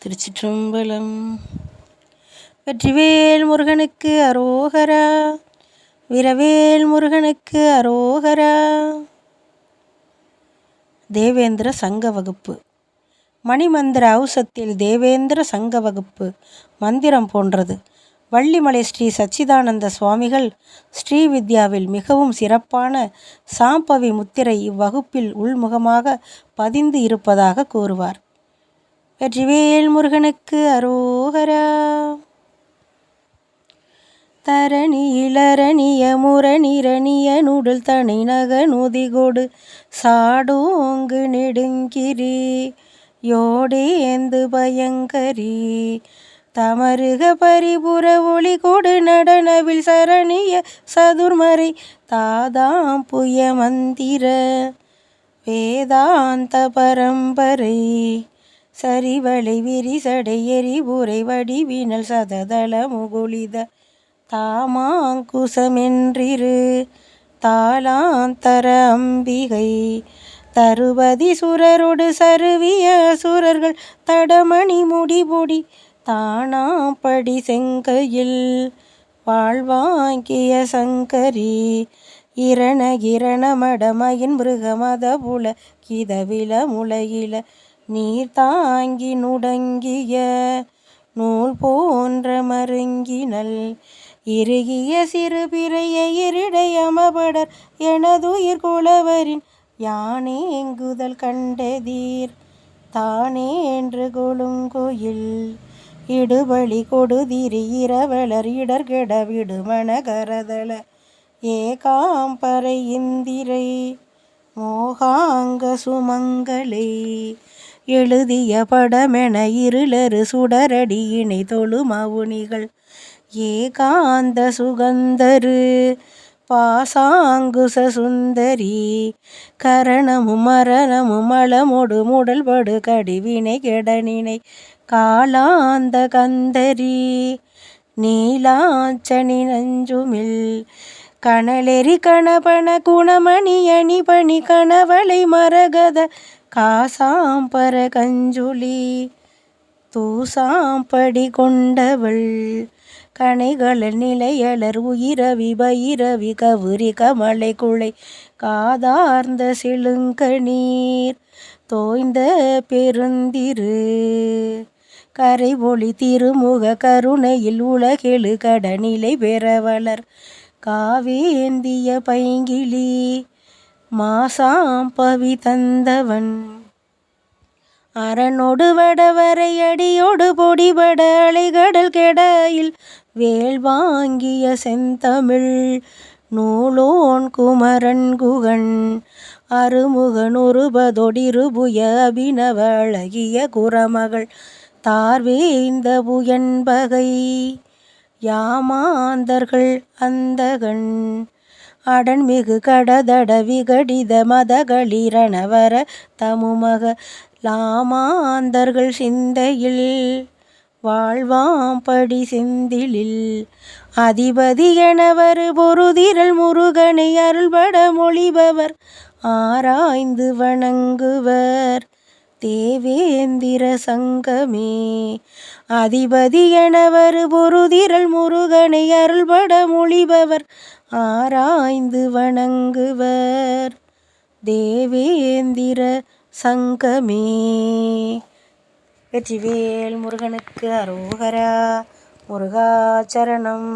திருச்சிற்றம்பலம். வெற்றிவேல் முருகனுக்கு அரோகரா, வீரவேல் முருகனுக்கு அரோகரா. தேவேந்திர சங்க வகுப்பு. மணிமந்திர அவுசத்தில் தேவேந்திர சங்க வகுப்பு மந்திரம் போன்றது. வள்ளிமலை ஸ்ரீ சச்சிதானந்த சுவாமிகள் ஸ்ரீவித்யாவில் மிகவும் சிறப்பான சாம்பவி முத்திரை இவ்வகுப்பில் உள்முகமாக பதிந்து இருப்பதாக கூறுவார். வெற்றிவேல் முருகனுக்கு அரோகரா. தரணி இளரணிய முரணிரணிய நுடல் தனி நக நுதிகொடு சாடோங்கு நெடுங்கிரி யோடேந்து பயங்கரி தமருக பரிபுற ஒளி கொடு நடனவில் சரணிய சதுர்மறை தாதாம் புய மந்திர வேதாந்த பரம்பரை சரிவளை விரிசடை எரிபுரை வடிவினல் சததள முகுளித தாமாங்குசமென்றிரு தாளாந்தர அம்பிகை தருபதி சுரரொடு சருவிய சுரர்கள் தடமணி முடிபொடி தானாம்படி செங்கையில் வாழ்வாங்கிய சங்கரி இரண மடமயின் மிருகமத புல கிதவில முளையில நீர் தாங்கி நுடங்கிய நூல் போன்ற மருங்கினல் இறுகிய சிறு பிறைய இருடை அமபடர் எனதுயிர் குலவரின் யானேங்குதல் கண்டதீர் தானேன்று கொழுங்குயில் இடுபலி கொடுதிரி இரவலர் இடர்கெட விடுமண கரதள ஏகாம்பரை இந்திரை மோகாங்க சுமங்களை எழுதிய படமென இருளரு சுடரடி இணை தொழு மவுனிகள் ஏகாந்த சுகந்தரு பாசாங்குச சுந்தரி கரணமும் மரணமும் மலமொடு முடல்படு கடிவினை கெடனினை காலாந்த கந்தரி நீலாச்சனி நஞ்சுமில் கனலெறி கணபன குணமணி அணி பணி கணவளை மரகத காசாம்பர கஞ்சுளி தூசாம்படி கொண்டவள் கனைகளல் நிலையலர் உயிரவி பைரவி கவுரி கமலை குளை காதார்ந்த செழுங்கணீர் தோய்ந்த பெருந்திரு கரைபொழி திருமுக கருணையில் உலகெழு கடநிலை பெறவலர் காவேந்திய பைங்கிளி மாசாம்பவி தந்தவன் அரணொடு வடவரை அடியோடு பொடிபட அலைகடல் கெடாயில் வேல் வாங்கிய செந்தமிழ் நூலோன் குமரன் குகன் அருமுகன் ஒருபதொடிருபுய அபிநவ அழகிய குரமகள் தார்வேந்த புயன்பகை யாமாந்தர்கள் அந்தகன் அடன்மிகு கடதட விகடித மதகளிரணவர தமுமக லாமாந்தர்கள் சிந்தையில் வாழ்வாம்படி செந்திலில் அதிபதி எனவரு பொருதிரள் முருகனை அருள்பட மொழிபவர் ஆராய்ந்து வணங்குவர் தேவேந்திர சங்கமே. அதிபதி எனவரு பொருதிரள் முருகனை அருள்பட மொழிபவர் ஆராய்ந்து வணங்குவர் தேவேந்திர சங்கமே. வெற்றிவேல் முருகனுக்கு அரோகரா. முருகாச்சரணம்.